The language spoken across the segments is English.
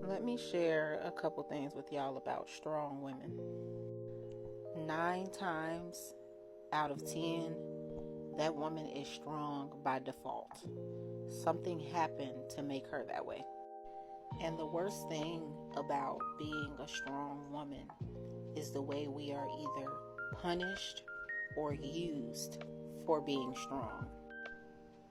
Let me share a couple things with y'all about strong women. 9 times out of 10, that woman is strong by default. Something happened to make her that way. And the worst thing about being a strong woman is the way we are either punished or used for being strong.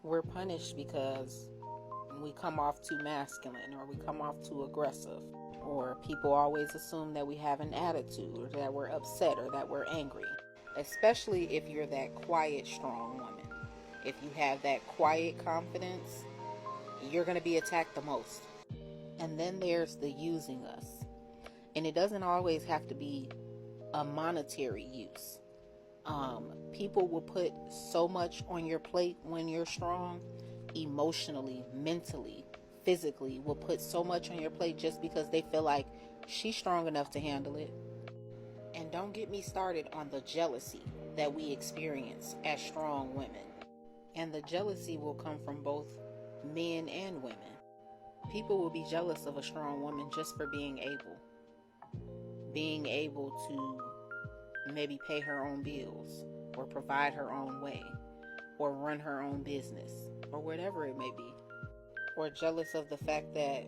We're punished because we come off too masculine, or we come off too aggressive, or people always assume that we have an attitude, or that we're upset, or that we're angry. Especially if you're that quiet, strong woman. If you have that quiet confidence, you're going to be attacked the most. And then there's the using us. And it doesn't always have to be a monetary use. People will put so much on your plate when you're strong, emotionally, mentally, physically, will put so much on your plate just because they feel like she's strong enough to handle it. And don't get me started on the jealousy that we experience as strong women. And the jealousy will come from both men and women. People will be jealous of a strong woman just for being able to maybe pay her own bills, or provide her own way, or run her own business, or whatever it may be. Or jealous of the fact that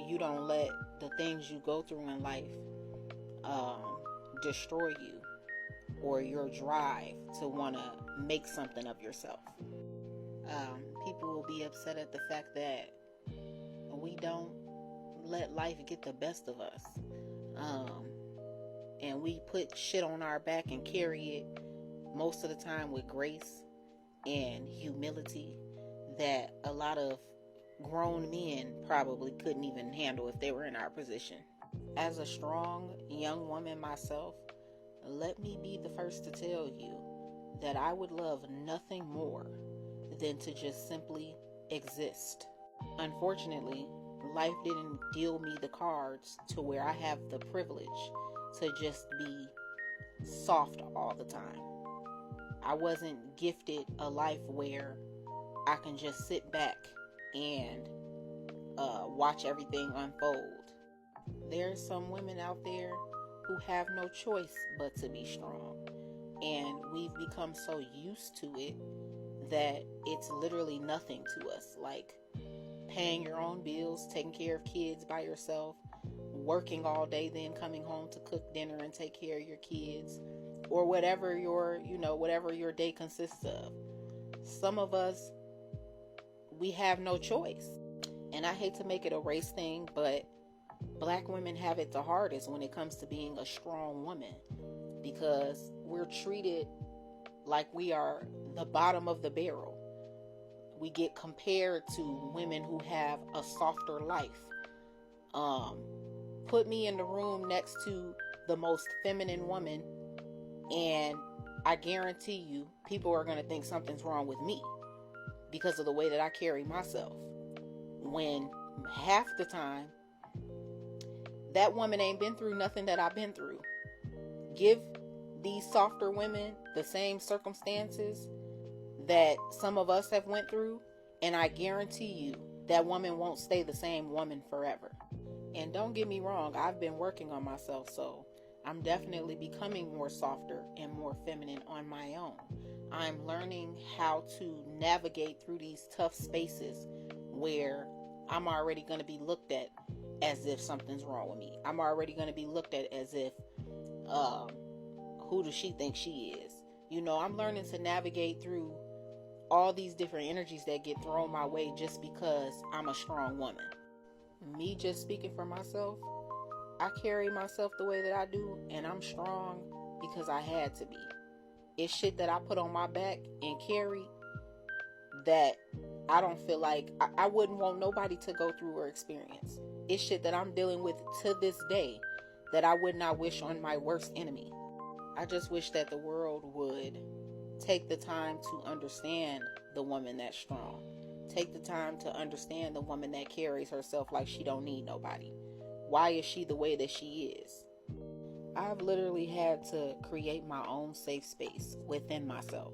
you don't let the things you go through in life destroy you, or your drive to want to make something of yourself. People will be upset at the fact that we don't let life get the best of us. And we put shit on our back and carry it most of the time with grace and humility that a lot of grown men probably couldn't even handle if they were in our position. As a strong young woman myself, let me be the first to tell you that I would love nothing more than to just simply exist. Unfortunately, life didn't deal me the cards to where I have the privilege to just be soft all the time. I wasn't gifted a life where I can just sit back and watch everything unfold. There's some women out there who have no choice but to be strong. And we've become so used to it that it's literally nothing to us. Like paying your own bills, taking care of kids by yourself, working all day, then coming home to cook dinner and take care of your kids, or whatever your day consists of. Some of us, we have no choice. And I hate to make it a race thing, but Black women have it the hardest when it comes to being a strong woman, because we're treated like we are the bottom of the barrel. We get compared to women who have a softer life. Put me in the room next to the most feminine woman, and I guarantee you people are going to think something's wrong with me because of the way that I carry myself. When half the time, that woman ain't been through nothing that I've been through. Give these softer women the same circumstances that some of us have went through, and I guarantee you that woman won't stay the same woman forever. And don't get me wrong, I've been working on myself, so I'm definitely becoming more softer and more feminine on my own. I'm learning how to navigate through these tough spaces where I'm already going to be looked at as if something's wrong with me. I'm already going to be looked at as if, who does she think she is? I'm learning to navigate through all these different energies that get thrown my way just because I'm a strong woman. Me just speaking for myself, I carry myself the way that I do, and I'm strong because I had to be. It's shit that I put on my back and carry that I don't feel like I wouldn't want nobody to go through or experience. It's shit that I'm dealing with to this day that I would not wish on my worst enemy. I just wish that the world would take the time to understand the woman that's strong. Take the time to understand the woman that carries herself like she don't need nobody. Why is she the way that she is? I've literally had to create my own safe space within myself.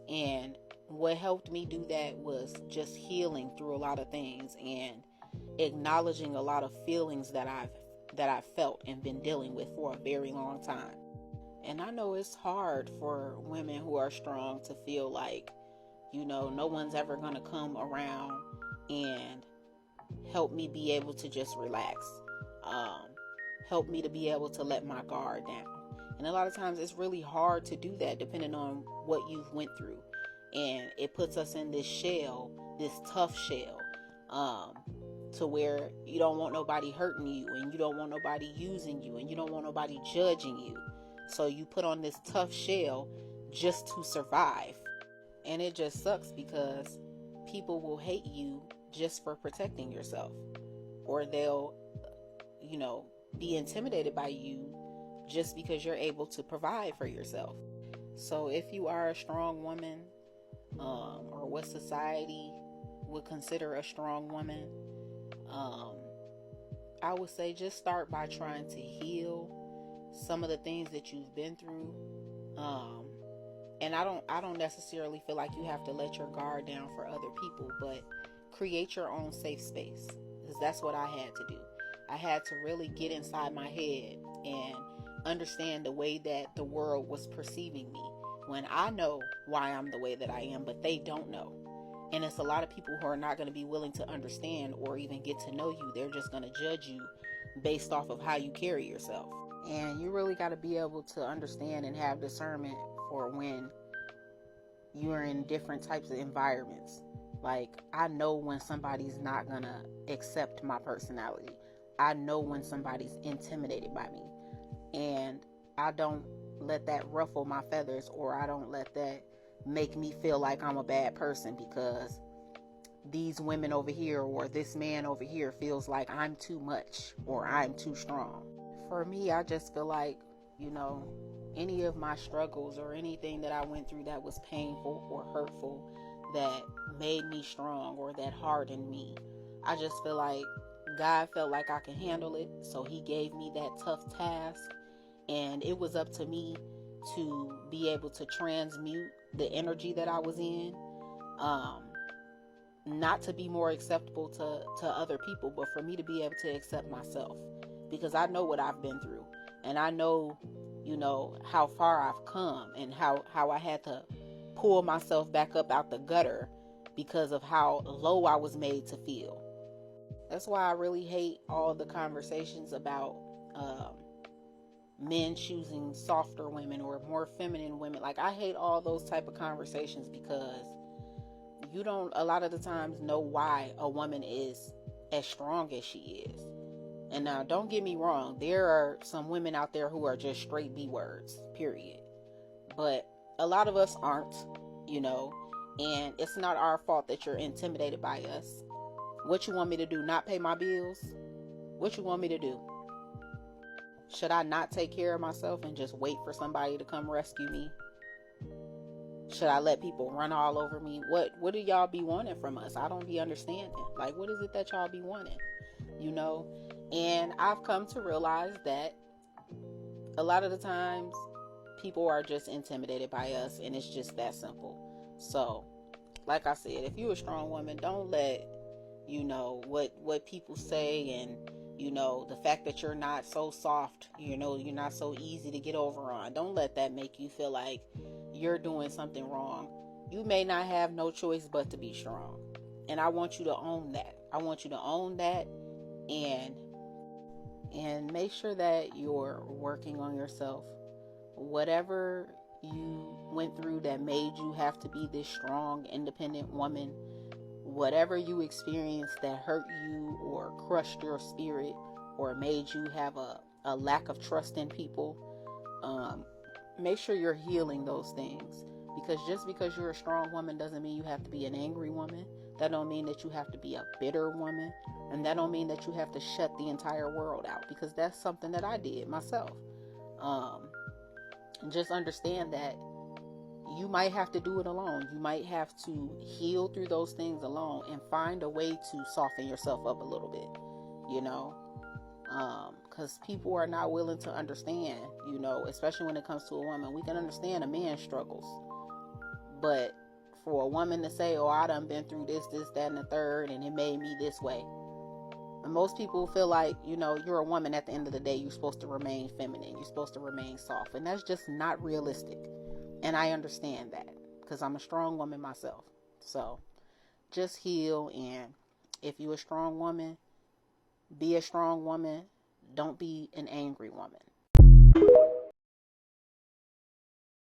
And what helped me do that was just healing through a lot of things and acknowledging a lot of feelings that I've felt and been dealing with for a very long time. And I know it's hard for women who are strong to feel like, no one's ever going to come around and help me be able to just relax. Help me to be able to let my guard down. And a lot of times it's really hard to do that depending on what you've went through. And it puts us in this shell, this tough shell, to where you don't want nobody hurting you, and you don't want nobody using you, and you don't want nobody judging you. So you put on this tough shell just to survive. And it just sucks because people will hate you just for protecting yourself. Or they'll, be intimidated by you just because you're able to provide for yourself. So if you are a strong woman, or what society would consider a strong woman, I would say just start by trying to heal some of the things that you've been through. And I don't necessarily feel like you have to let your guard down for other people, but create your own safe space, because that's what I had to do. I had to really get inside my head and understand the way that the world was perceiving me, when I know why I'm the way that I am, but they don't know. And it's a lot of people who are not going to be willing to understand or even get to know you. They're just going to judge you based off of how you carry yourself. And you really got to be able to understand and have discernment for when you're in different types of environments. Like, I know when somebody's not going to accept my personality. I know when somebody's intimidated by me. And I don't let that ruffle my feathers, or I don't let that make me feel like I'm a bad person because these women over here or this man over here feels like I'm too much or I'm too strong. For me, I just feel like, any of my struggles or anything that I went through that was painful or hurtful that made me strong or that hardened me, I just feel like God felt like I could handle it, so he gave me that tough task, and it was up to me to be able to transmute the energy that I was in, not to be more acceptable to other people, but for me to be able to accept myself, because I know what I've been through, and I know, how far I've come, and how I had to pull myself back up out the gutter because of how low I was made to feel. That's why I really hate all the conversations about men choosing softer women or more feminine women. Like, I hate all those type of conversations because you don't a lot of the times know why a woman is as strong as she is. And now, don't get me wrong, there are some women out there who are just straight B words, period. But a lot of us aren't, and it's not our fault that you're intimidated by us. What you want me to do? Not pay my bills? What you want me to do? Should I not take care of myself and just wait for somebody to come rescue me? Should I let people run all over me? What do y'all be wanting from us? I don't be understanding. Like, what is it that y'all be wanting? And I've come to realize that a lot of the times people are just intimidated by us, and it's just that simple. So, like I said, if you're a strong woman, don't let what people say, and the fact that you're not so soft, you're not so easy to get over on. Don't let that make you feel like you're doing something wrong. You may not have no choice but to be strong, and I want you to own that. I want you to own that, and make sure that you're working on yourself. Whatever you went through that made you have to be this strong, independent woman, whatever you experienced that hurt you or crushed your spirit or made you have a lack of trust in people, make sure you're healing those things. Because just because you're a strong woman doesn't mean you have to be an angry woman. That don't mean that you have to be a bitter woman. And that don't mean that you have to shut the entire world out, because that's something that I did myself. Just understand that you might have to do it alone. You might have to heal through those things alone and find a way to soften yourself up a little bit, because people are not willing to understand, especially when it comes to a woman. We can understand a man's struggles, but for a woman to say, oh, I done been through this, that, and the third, and it made me this way. Most people feel like, you're a woman at the end of the day. You're supposed to remain feminine. You're supposed to remain soft. And that's just not realistic. And I understand that because I'm a strong woman myself. So just heal. And if you're a strong woman, be a strong woman. Don't be an angry woman.